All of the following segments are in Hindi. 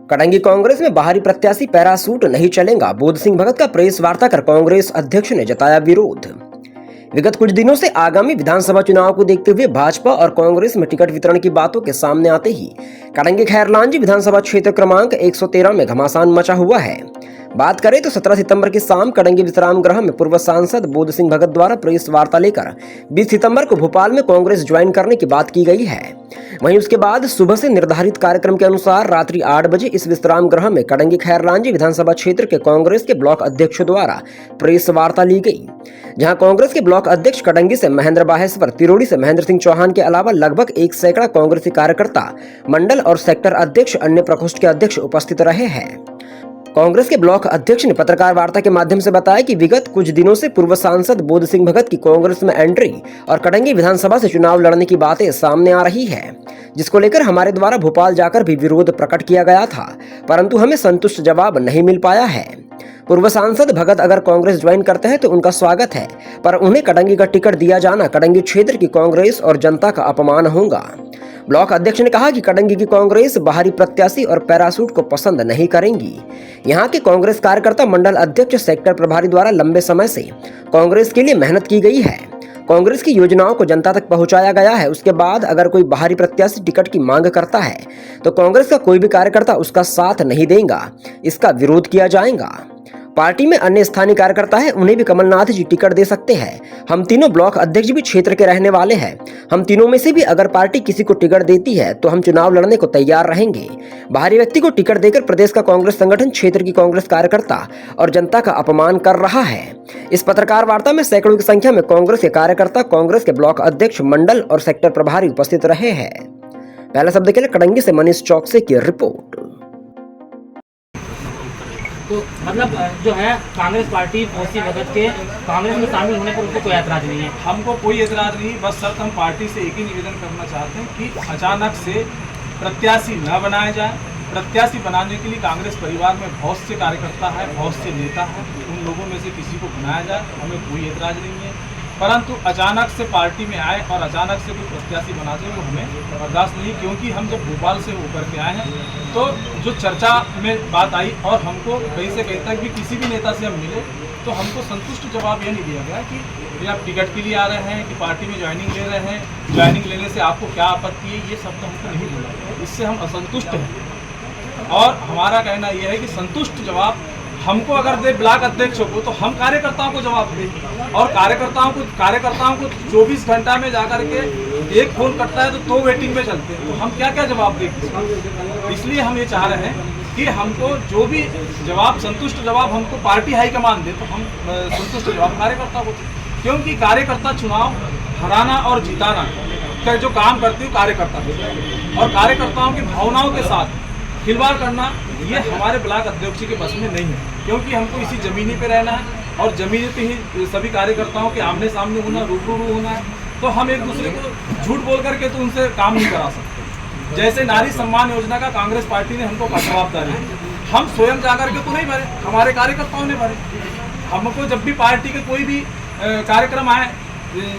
कड़ंगी कांग्रेस में बाहरी प्रत्याशी पैरासूट नहीं चलेगा, बोध सिंह भगत का प्रेस वार्ता कर कांग्रेस अध्यक्ष ने जताया विरोध। विगत कुछ दिनों से आगामी विधानसभा चुनाव को देखते हुए भाजपा और कांग्रेस में टिकट वितरण की बातों के सामने आते ही कड़ंगी खैरलांजी विधानसभा क्षेत्र क्रमांक 113 में घमासान मचा हुआ है। बात करें तो 17 सितंबर की शाम कड़ंगी विश्राम गृह में पूर्व सांसद बोध सिंह भगत द्वारा प्रेस वार्ता लेकर 20 सितंबर को भोपाल में कांग्रेस ज्वाइन करने की बात की गई है। वहीं उसके बाद सुबह से निर्धारित कार्यक्रम के अनुसार रात्रि 8 बजे इस विश्राम गृह में कड़ंगी खैरलांजी विधानसभा क्षेत्र के कांग्रेस के ब्लॉक अध्यक्षों द्वारा प्रेस वार्ता ली गई, जहां कांग्रेस के ब्लॉक अध्यक्ष कड़ंगी से महेंद्र बाहेश्वर, तिरोड़ी से महेंद्र सिंह चौहान के अलावा लगभग 1 सैकड़ा कांग्रेसी कार्यकर्ता, मंडल और सेक्टर अध्यक्ष, अन्य प्रकोष्ठ के अध्यक्ष उपस्थित रहे हैं। कांग्रेस के ब्लॉक अध्यक्ष ने पत्रकार वार्ता के माध्यम से बताया कि विगत कुछ दिनों से पूर्व सांसद बोध सिंह भगत की कांग्रेस में एंट्री और कड़ंगी विधानसभा से चुनाव लड़ने की बातें सामने आ रही है, जिसको लेकर हमारे द्वारा भोपाल जाकर भी विरोध प्रकट किया गया था, परंतु हमें संतुष्ट जवाब नहीं मिल पाया है। पूर्व सांसद भगत अगर कांग्रेस ज्वाइन करते हैं तो उनका स्वागत है, पर उन्हें कड़ंगी का टिकट दिया जाना कड़ंगी क्षेत्र की कांग्रेस और जनता का अपमान होगा। ब्लॉक अध्यक्ष ने कहा कि कड़ंगी की कांग्रेस बाहरी प्रत्याशी और पैरासूट को पसंद नहीं करेंगी। यहां के कांग्रेस कार्यकर्ता, मंडल अध्यक्ष, सेक्टर प्रभारी द्वारा लंबे समय से कांग्रेस के लिए मेहनत की गई है, कांग्रेस की योजनाओं को जनता तक पहुंचाया गया है। उसके बाद अगर कोई बाहरी प्रत्याशी टिकट की मांग करता है तो कांग्रेस का कोई भी कार्यकर्ता उसका साथ नहीं देगा, इसका विरोध किया जाएगा। पार्टी में अन्य स्थानीय कार्यकर्ता है, उन्हें भी कमलनाथ जी टिकट दे सकते हैं। हम तीनों ब्लॉक अध्यक्ष भी क्षेत्र के रहने वाले हैं। हम तीनों में से भी अगर पार्टी किसी को टिकट देती है तो हम चुनाव लड़ने को तैयार रहेंगे। बाहरी व्यक्ति को टिकट देकर प्रदेश का कांग्रेस संगठन क्षेत्र की कांग्रेस कार्यकर्ता और जनता का अपमान कर रहा है। इस पत्रकार वार्ता में सैकड़ों की संख्या में कांग्रेस के कार्यकर्ता, कांग्रेस के ब्लॉक अध्यक्ष, मंडल और सेक्टर प्रभारी उपस्थित रहे हैं। पहले शब्द के लिए कड़ंगी से मनीष चौकसे की रिपोर्ट। तो मतलब जो है कांग्रेस पार्टी बोध सिंह भगत के कांग्रेस में शामिल होने पर उनको कोई ऐतराज नहीं है। हमको कोई ऐतराज नहीं, बस सर हम पार्टी से एक ही निवेदन करना चाहते हैं कि अचानक से प्रत्याशी न बनाया जाए। प्रत्याशी बनाने के लिए कांग्रेस परिवार में बहुत से कार्यकर्ता है, बहुत से नेता हैं, उन लोगों में से किसी को बनाया जाए, हमें कोई ऐतराज नहीं है। परंतु अचानक से पार्टी में आए और अचानक से कोई प्रत्याशी बना दे वो हमें बर्दाश्त नहीं, क्योंकि हम जब भोपाल से होकर के आए हैं तो जो चर्चा में बात आई और हमको कहीं से कहीं तक भी किसी भी नेता से हम मिले तो हमको संतुष्ट जवाब ये नहीं दिया गया कि ये आप टिकट के लिए आ रहे हैं कि पार्टी में ज्वाइनिंग ले रहे हैं, ज्वाइनिंग लेने से आपको क्या आपत्ति है, ये शब्द हमको नहीं बोला गया। इससे हम असंतुष्ट हैं और हमारा कहना यह है कि संतुष्ट जवाब हमको अगर दे ब्लॉक अध्यक्ष को तो हम कार्यकर्ताओं को जवाब दें, और कार्यकर्ताओं को 24 घंटा में जाकर के एक फोन करता है तो 2 वेटिंग में चलते हैं, तो हम क्या क्या जवाब दें। इसलिए हम ये चाह रहे हैं कि हमको जो भी जवाब, संतुष्ट जवाब हमको पार्टी हाईकमान दे तो हम संतुष्ट जवाब कार्यकर्ता को दें, क्योंकि कार्यकर्ता चुनाव हराना और जिताना का जो काम करती है कार्यकर्ता और कार्यकर्ताओं की भावनाओं के साथ खिलवाड़ करना ये हमारे ब्लॉक अध्यक्ष के बस में नहीं है, क्योंकि हमको इसी जमीनी पे रहना है और जमीनी पे ही सभी कार्यकर्ताओं के आमने सामने होना, रूबरू होना है। तो हम एक दूसरे को झूठ बोल करके तो उनसे काम नहीं करा सकते। जैसे नारी सम्मान योजना का कांग्रेस पार्टी ने हमको जवाबदारी है, हम स्वयं जाकर के तो नहीं भरे, हमारे कार्यकर्ताओं ने भरे। हमको जब भी पार्टी के कोई भी कार्यक्रम आए,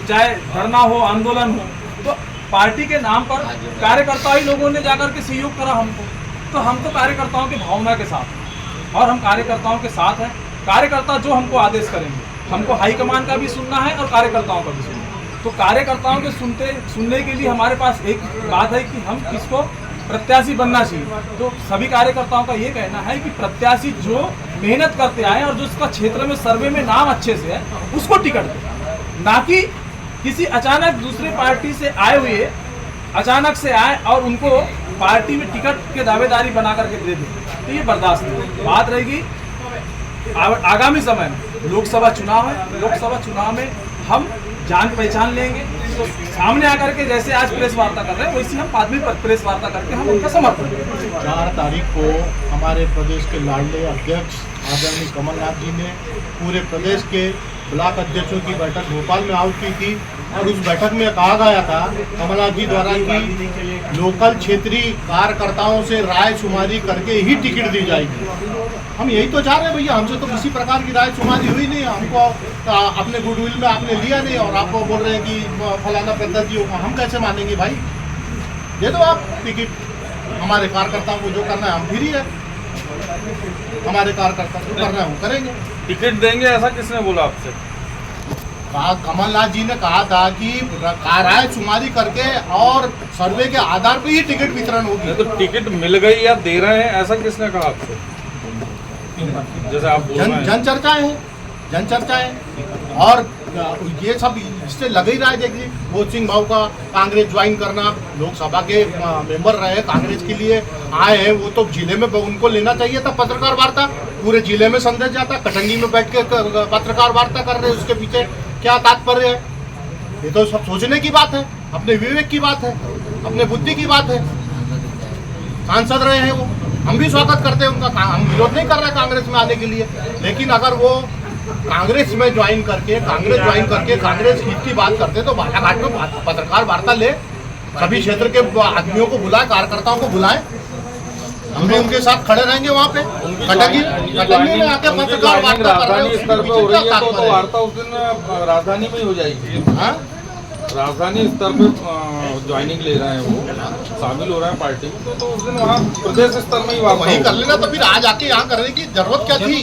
चाहे धरना हो, आंदोलन हो, तो पार्टी के नाम पर कार्यकर्ता ही लोगों ने जाकर के सहयोग करा हमको। तो हम तो कार्यकर्ताओं की भावना के साथ और हम कार्यकर्ताओं के साथ हैं। कार्यकर्ता जो हमको आदेश करेंगे, हमको हाईकमान का भी सुनना है और कार्यकर्ताओं का भी सुनना है। तो कार्यकर्ताओं के सुनने के लिए हमारे पास एक बात है कि हम किसको प्रत्याशी बनना चाहिए। तो सभी कार्यकर्ताओं का ये कहना है कि प्रत्याशी जो मेहनत करते आए और जो उसका क्षेत्र में सर्वे में नाम अच्छे से है उसको टिकट दे, ना कि किसी अचानक दूसरी पार्टी से आए हुए अचानक से आए और उनको पार्टी में टिकट के दावेदारी बना करके दे दे, तो ये बर्दाश्त नहीं। बात रहेगी आगामी समय में लोकसभा चुनाव है, लोकसभा चुनाव में हम जान पहचान लेंगे, तो सामने आकर के जैसे आज प्रेस वार्ता कर रहे हैं वैसे हम बाद में प्रेस वार्ता करके हम उनका समर्थन करेंगे। 4 तारीख को हमारे प्रदेश के लाडले अध्यक्ष आदरणीय कमलनाथ जी ने पूरे प्रदेश के ब्लॉक अध्यक्षों की बैठक भोपाल में आउट की थी और उस बैठक में कहा गया था कमलनाथ जी द्वारा कि लोकल क्षेत्रीय कार्यकर्ताओं से राय शुमारी करके ही टिकट दी जाएगी। हम यही तो चाह रहे हैं भैया, हमसे तो किसी प्रकार की राय शुमारी हुई नहीं, हमको अपने गुडविल में आपने लिया नहीं और आपको बोल रहे हैं कि फलाना प्रत्याशी होगा, हम कैसे मानेंगे भाई? दे दो आप टिकट। हमारे कार्यकर्ताओं को जो करना है हम फ्री है, हमारे कार्यकर्ता जो करना है वो करेंगे। टिकट देंगे ऐसा किसने बोला आपसे? कहा कमलनाथ जी ने कहा था कि राय शुमारी करके और सर्वे के आधार पर ही टिकट वितरण होगी। तो टिकट मिल गई या दे रहे हैं ऐसा किसने कहा आपसे? जैसे आप बोल रहे हैं जन चर्चाएं हैं, जन चर्चाएं और ये सब इससे लग ही रहा है। देखिए बोध सिंह भाऊ का कांग्रेस ज्वाइन करना, लोकसभा के मेंबर रहे, कांग्रेस के लिए आए हैं, वो तो जिले में उनको लेना चाहिए था पत्रकार वार्ता। पूरे जिले में संदेश जाता, कटंगी में बैठ के पत्रकार वार्ता कर रहे हैं, उसके पीछे क्या तात्पर्य है? ये तो सब सोचने की बात है, अपने विवेक की बात है, अपने बुद्धि की बात है। सांसद रहे हैं वो, हम भी स्वागत करते हैं उनका, हम विरोध नहीं कर रहे कांग्रेस में आने के लिए, लेकिन अगर वो कांग्रेस में ज्वाइन करके कांग्रेस हित की बात करते तो बालाघाट में पत्रकार वार्ता ले, सभी क्षेत्र के आदमियों को बुलाए, कार्यकर्ताओं को बुलाए, हम भी उनके साथ खड़े रहेंगे वहाँ पे। कटंगी में आके पत्रकार वार्ता कर रहे राजधानी स्तर पे हो रही है तो वार्ता उस दिन राजधानी में ही हो जाएगी। हाँ? राजधानी स्तर पे ज्वाइनिंग ले रहे हैं, वो शामिल हो रहे हैं पार्टी में, तो उस दिन वहाँ प्रदेश स्तर में ही वार्ता वही कर लेना। तो फिर आज आके यहाँ करने की जरूरत क्या थी?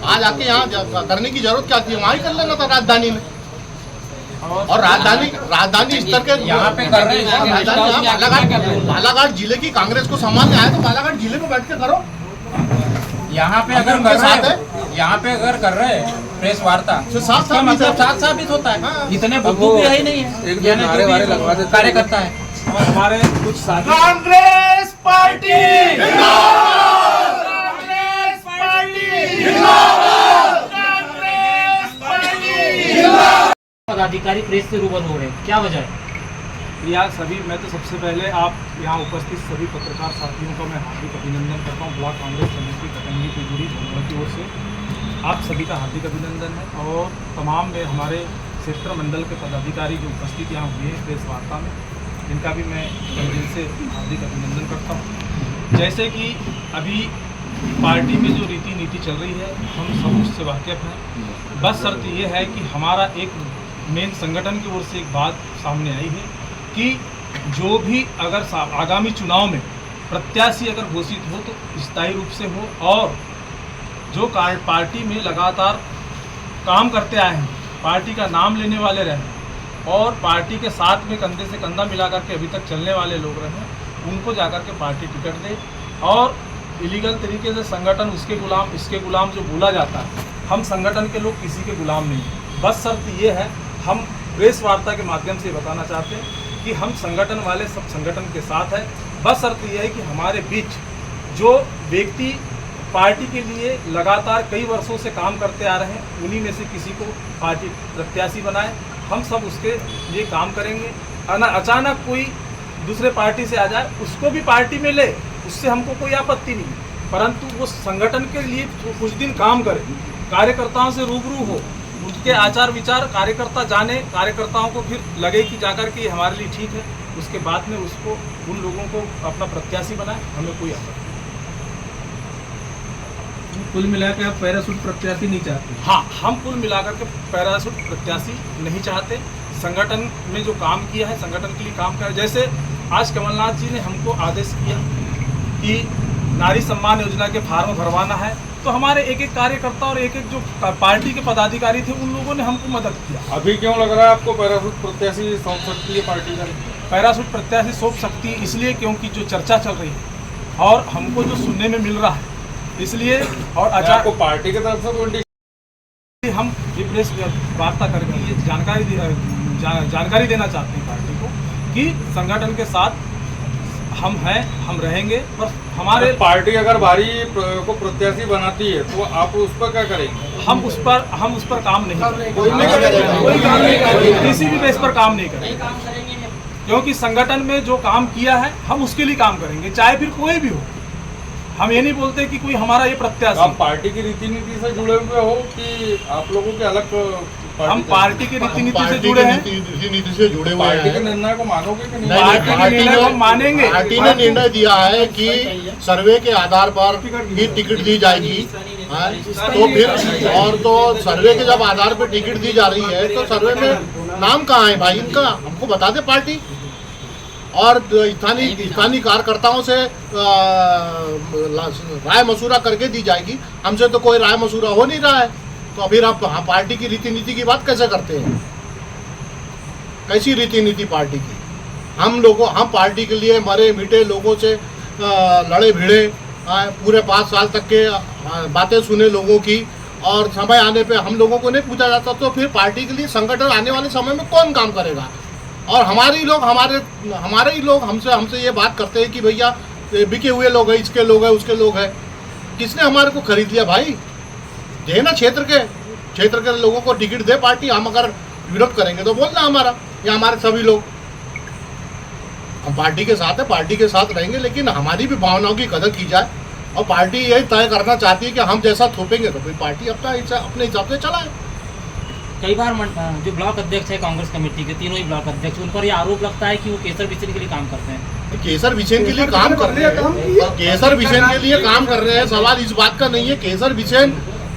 आज आके यहाँ करने की जरूरत क्या थी? वहाँ ही कर लेना था राजधानी में। और राजधानी स्तर के यहाँ पे कर रहे हैं, बालाघाट जिले की कांग्रेस को संभालने आए तो बालाघाट जिले में बैठ के करो। यहाँ पे अगर कर रहे हैं, यहाँ पे अगर कर रहे हैं प्रेस वार्ता तो साफ साबित होता है। इतने बुद्धू भी है ही नहीं है, कार्यकर्ता है। और हमारे कुछ साथी कांग्रेस पार्टी, पदाधिकारी प्रेस से रूबरू हो रहे हैं, क्या वजह है? यार सभी, मैं तो सबसे पहले आप यहाँ उपस्थित सभी पत्रकार साथियों का मैं हार्दिक अभिनंदन करता हूँ। ब्लॉक कांग्रेस समिति कटंगी की जुड़ी जनों की ओर से आप सभी का हार्दिक अभिनंदन है। और तमाम में हमारे क्षेत्र मंडल के पदाधिकारी जो उपस्थित यहाँ हुए हैं प्रेस वार्ता में, इनका भी मैं दिल से हार्दिक अभिनंदन करता हूँ। जैसे कि अभी पार्टी में जो रीति नीति चल रही है हम सब उससे वाकिफ़ हैं। बस शर्त ये है कि हमारा एक मेन संगठन की ओर से एक बात सामने आई है कि जो भी अगर आगामी चुनाव में प्रत्याशी अगर घोषित हो तो स्थायी रूप से हो, और जो पार्टी में लगातार काम करते आए हैं, पार्टी का नाम लेने वाले रहे और पार्टी के साथ में कंधे से कंधा मिला करके अभी तक चलने वाले लोग रहे, उनको जाकर के पार्टी टिकट दे। और इलीगल तरीके से संगठन उसके गुलाम इसके गुलाम जो बोला जाता है, हम संगठन के लोग किसी के गुलाम नहीं हैं। बस शर्त ये है, हम प्रेस वार्ता के माध्यम से बताना चाहते हैं कि हम संगठन वाले सब संगठन के साथ हैं। बस शर्त यह है कि हमारे बीच जो व्यक्ति पार्टी के लिए लगातार कई वर्षों से काम करते आ रहे हैं, उन्हीं में से किसी को पार्टी प्रत्याशी बनाए, हम सब उसके लिए काम करेंगे। अचानक कोई दूसरे पार्टी से आ जाए, उसको भी पार्टी में ले, उससे हमको कोई आपत्ति नहीं, परंतु वो संगठन के लिए कुछ दिन काम करे, कार्यकर्ताओं से रूबरू हो, उनके आचार विचार कार्यकर्ता जाने, कार्यकर्ताओं को फिर लगे कि जाकर के हमारे लिए ठीक है, उसके बाद में उसको उन लोगों को अपना प्रत्याशी बनाए, हमें कोई आपत्ति नहीं। कुल मिलाकर आप पैराशूट प्रत्याशी नहीं चाहते? हाँ, हम कुल मिलाकर के पैराशूट प्रत्याशी नहीं चाहते। संगठन में जो काम किया है, संगठन के लिए काम कर, जैसे आज कमलनाथ जी ने हमको आदेश किया कि नारी सम्मान योजना के फार्म भरवाना है, तो हमारे एक एक कार्यकर्ता और एक एक जो पार्टी के पदाधिकारी थे, उन लोगों ने हमको मदद किया। अभी क्यों लग रहा है आपको पैराशूट प्रत्याशी सौंप सकती है पार्टी का? पैराशूट प्रत्याशी सौंप सकती है इसलिए क्योंकि जो चर्चा चल रही है और हमको जो सुनने में मिल रहा है, इसलिए। और आपको पार्टी की तरफ से कोई हम ये प्रेस वार्ता करके ये जानकारी देना चाहते हैं पार्टी को कि संगठन के साथ हम हैं, हम रहेंगे। पर हमारे पार्टी अगर भारी को प्रत्याशी बनाती है तो आप उस पर क्या करेंगे? हम उस पर काम नहीं करेंगे, कोई काम नहीं करेंगे, किसी भी बेस पर काम नहीं करेंगे, क्योंकि संगठन में जो काम किया है हम उसके लिए काम करेंगे, चाहे फिर कोई भी हो। हम ये नहीं बोलते कि कोई हमारा ये प्रत्याशी। आप पार्टी की रीति नीति से जुड़े हुए हो कि आप लोगों के अलग? हम पार्टी की रीति नीति से जुड़े हैं, नीति से जुड़े हुए पार्टी के हैं। निर्णय को मानोगे कि नहीं? पार्टी के निर्णय को मानेंगे। पार्टी ने निर्णय दिया है कि सर्वे के आधार पर ही टिकट दी जाएगी। तो फिर और तो सर्वे के जब आधार पर टिकट दी जा रही है तो सर्वे में नाम कहाँ है भाई इनका? हमको बता दे पार्टी। और स्थानीय कार्यकर्ताओं से राय मशूरा करके दी जाएगी। हमसे तो कोई राय मशूरा हो नहीं रहा है, तो अभी आप पार्टी की रीति नीति की बात कैसे करते हैं? कैसी रीति नीति पार्टी की? हम पार्टी के लिए मरे मिटे लोगों से लड़े भिड़े, पूरे 5 साल तक के बातें सुने लोगों की, और समय आने पे हम लोगों को नहीं पूछा जाता, तो फिर पार्टी के लिए संगठन आने वाले समय में कौन काम करेगा? और हमारे ही लोग हमसे ये बात करते हैं कि भैया बिके हुए लोग हैं, इसके लोग हैं, उसके लोग हैं। किसने हमारे को खरीद लिया भाई? दे ना क्षेत्र के लोगों को टिकट दे पार्टी। हम अगर विरोध करेंगे तो बोलना हमारा या हमारे सभी लोग, हम पार्टी के साथ है, पार्टी के साथ रहेंगे, लेकिन हमारी भी भावनाओं की कदर की जाए। और पार्टी यही तय करना चाहती है कि हम जैसा थोपेंगे तो फिर पार्टी अपने हिसाब से चलाए। कई बार जो ब्लॉक अध्यक्ष है कांग्रेस कमेटी के, तीनों ही ब्लॉक अध्यक्ष, उन पर ये आरोप लगता है कि वो केसर बिसेन के लिए काम करते हैं। केसर बिसेन के लिए काम कर रहे हैं, केसर बिसेन के लिए काम कर रहे हैं। सवाल इस बात का नहीं है। केसर बिसेन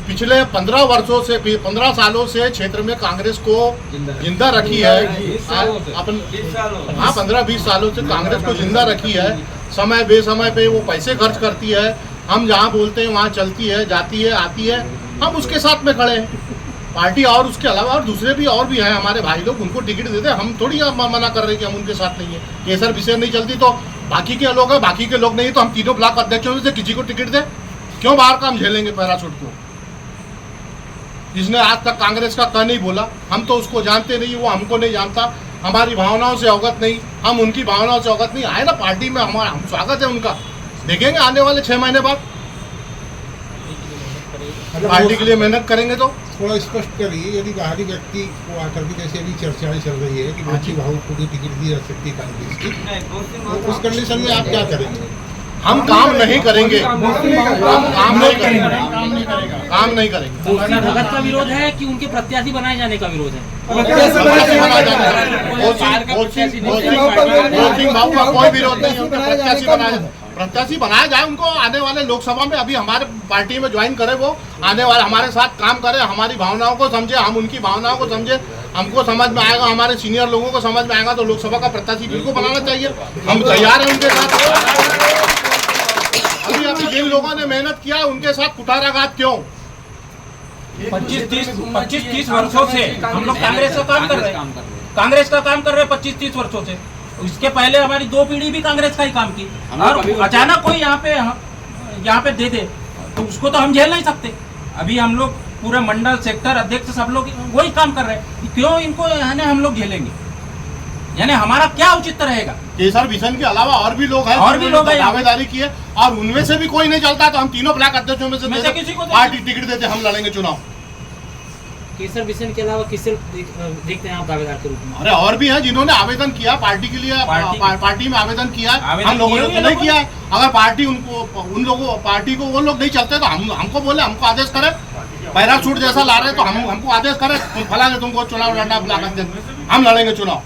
पिछले 15 सालों से क्षेत्र में कांग्रेस को जिंदा रखी है। 15-20 सालों से कांग्रेस को जिंदा रखी है। समय बेसमय पे वो पैसे खर्च करती है। हम जहाँ बोलते हैं वहाँ चलती है, जाती है, आती है। हम उसके साथ में खड़े हैं। पार्टी और उसके अलावा और दूसरे भी हैं हमारे भाई लोग, उनको टिकट देते हैं। हम थोड़ी मना कर रहे हैं कि हम उनके साथ नहीं है। केसर बिसेन नहीं चलती तो बाकी के लोग हैं, बाकी के लोग नहीं तो हम तीनों ब्लॉक अध्यक्षों में से किसी को टिकट दें। क्यों बाहर का हम झेलेंगे पैराशूट को? जिसने आज तक कांग्रेस का क नहीं बोला, हम तो उसको जानते नहीं, वो हमको नहीं जानता, हमारी भावनाओं से अवगत नहीं, हम उनकी भावनाओं से अवगत नहीं। आए ना पार्टी में, हम स्वागत है उनका। देखेंगे आने वाले 6 महीने बाद पार्टी के लिए मेहनत करेंगे तो। थोड़ा स्पष्ट करिए, यदि बाहरी व्यक्ति को आकर के जैसे अभी चर्चाएं चल रही है कि मोची भाव को भी टिकट दी जा सकती है कांग्रेस की, तो उस कंडीशन में आप क्या करेंगे? हम काम नहीं करेंगे, काम नहीं करेंगे। भगत का विरोध है कि उनके प्रत्याशी बनाए जाने का विरोध है? कोई विरोध नहीं। प्रत्याशी बनाया जाए, उनको आने वाले लोकसभा में अभी हमारे पार्टी में ज्वाइन करे, वो आने वाले हमारे साथ काम करे, हमारी भावनाओं को समझे, हम उनकी भावनाओं को समझे। हमको समझ में आएगा, हमारे सीनियर लोगों को समझ में आएगा तो लोकसभा का प्रत्याशी बिल्कुल बनाना चाहिए। हम तैयार हैं उनके साथ। अभी जिन लोगों ने मेहनत किया उनके साथ कुठाराघात क्यों? 25-30 वर्षों से हम लोग कांग्रेस का काम कर रहे हैं। कांग्रेस का काम कर रहे हैं 25-30 वर्षों से। इसके पहले हमारी 2 पीढ़ी भी कांग्रेस का ही काम की, और अचानक कोई यहाँ पे दे दे तो उसको तो हम झेल नहीं सकते। अभी हम लोग पूरे मंडल सेक्टर अध्यक्ष सब लोग वही काम कर रहे हैं, क्यों इनको यानी हम लोग झेलेंगे? यानी हमारा क्या उचित रहेगा? केसर बिसेन के अलावा और भी लोग हैं, दावेदारी की है, और उनमें से भी कोई नहीं चलता तो हम तीनों ब्लॉक अध्यक्षों में से किसी को पार्टी टिकट देते, हम लड़ेंगे चुनाव। केसर बिसेन के अलावा किसे देखते हैं आप दावेदार के रूप में? अरे और भी है जिन्होंने आवेदन किया पार्टी के लिए, पार्टी में आवेदन किया है। हम लोगों ने तो नहीं किया है। अगर पार्टी पार्टी को वो लोग नहीं चलते तो हमको बोले, हमको आदेश करे। पैराशूट जैसा ला रहे तो हमको आदेश करे, तुम फलाने तुमको चुनाव लड़ना ब्लॉक अध्यक्ष। हम लड़ेंगे चुनाव।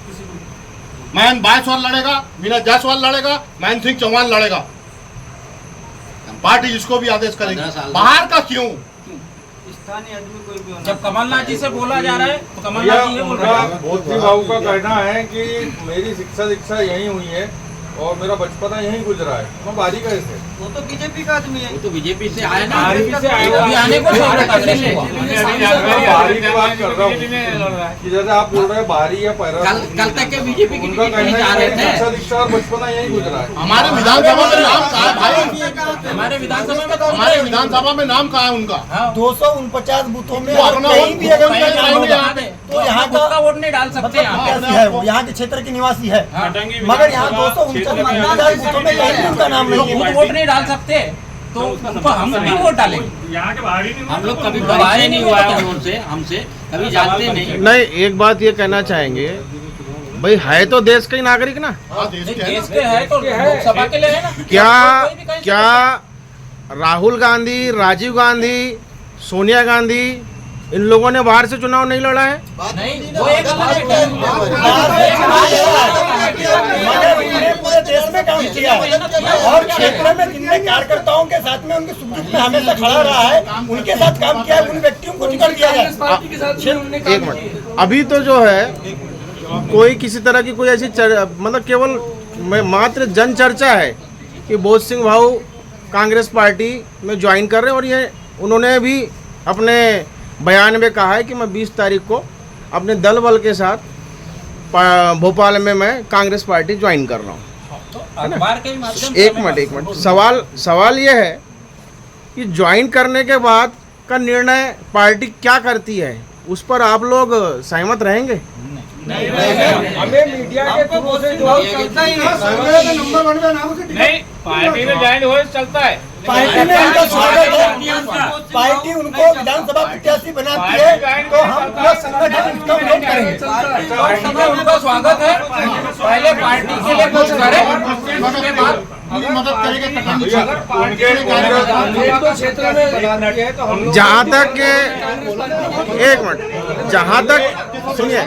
महेंद्र जायसवाल लड़ेगा, विनय जायसवाल लड़ेगा, महेंद्र सिंह चौहान लड़ेगा। पार्टी जिसको भी आदेश करेगी। बाहर का क्यों? जब कमलनाथ जी से बोला जा रहा है तो कमलनाथ जी ये बोल रहे हैं। मोदी बाबू का कहना है कि मेरी शिक्षा दीक्षा यहीं हुई है और मेरा बचपना यहीं गुजरा है। मैं बाहरी कैसे? वो तो बीजेपी का आदमी है। वो तो बीजेपी से आया ना, अभी आने को बाहरी की बात कर रहा हूँ कि जैसे आप बोल रहे हैं बाहरी या पैरा, कल तक के बीजेपी की उनका कहना है शिक्षा दीक्षा और बचपना यहीं गुजरा है। हमारे विधानसभा में नाम कहा है भाई? हमारे विधानसभा में नाम कहा है उनका? 249 बूथों में अपना कहीं भी अगर उनका नाम होगा तो यहाँ का वोट नहीं डाल सकते। प्रत्याशी है, वो यहाँ के क्षेत्र के निवासी है, मगर यहाँ 249 बूथों में कहीं भी उनका नाम नहीं है, वोट नहीं डाल सकते, तो उनको हम भी वोट डालेंगे। यहाँ के बाहरी हम लोग कभी बाहर नहीं हुआ है उनसे, हमसे कभी जानते नहीं। एक बात ये कहना चाहेंगे भाई, है तो देश का ही नागरिक ना, देश के है तो लोकसभा के लिए है ना। क्या राहुल गांधी, राजीव गांधी, सोनिया गांधी, इन लोगों ने बाहर से चुनाव नहीं लड़ा है? नहीं, वो एक पूरे देश में काम किया और क्षेत्र में जिनने कार्यकर्ताओं के साथ में उनके सुख दुख में हमेशा खड़ा रहा है, उनके साथ काम किया है, उन व्यक्तियों को टिकट दिया जाए। एक मिनट, अभी तो जो है कोई किसी तरह की कोई ऐसी मतलब केवल में मात्र जन चर्चा है कि बोध सिंह भाऊ कांग्रेस पार्टी में ज्वाइन कर रहे हैं, और ये उन्होंने भी अपने बयान में कहा है कि मैं 20 तारीख को अपने दल बल के साथ भोपाल में मैं कांग्रेस पार्टी ज्वाइन कर रहा हूँ। अखबार के माध्यम से एक मिनट सवाल ये है कि ज्वाइन करने के बाद का निर्णय पार्टी क्या करती है, उस पर आप लोग सहमत रहेंगे? हमें मीडिया के थ्रू से जो चलता ही नहीं, पार्टी में ज्वाइन हो चलता है। पार्टी में उनका स्वागत है, पार्टी उनको विधानसभा प्रत्याशी बनाती है, तो हम पूरा संगठन उसका विरोध करेंगे। पार्टी में उनका स्वागत है, पहले पार्टी के लिए कुछ करें, उसके बाद मदद करेंगे क्षेत्र में जहाँ तक एक मिनट, जहाँ तक सुनिए,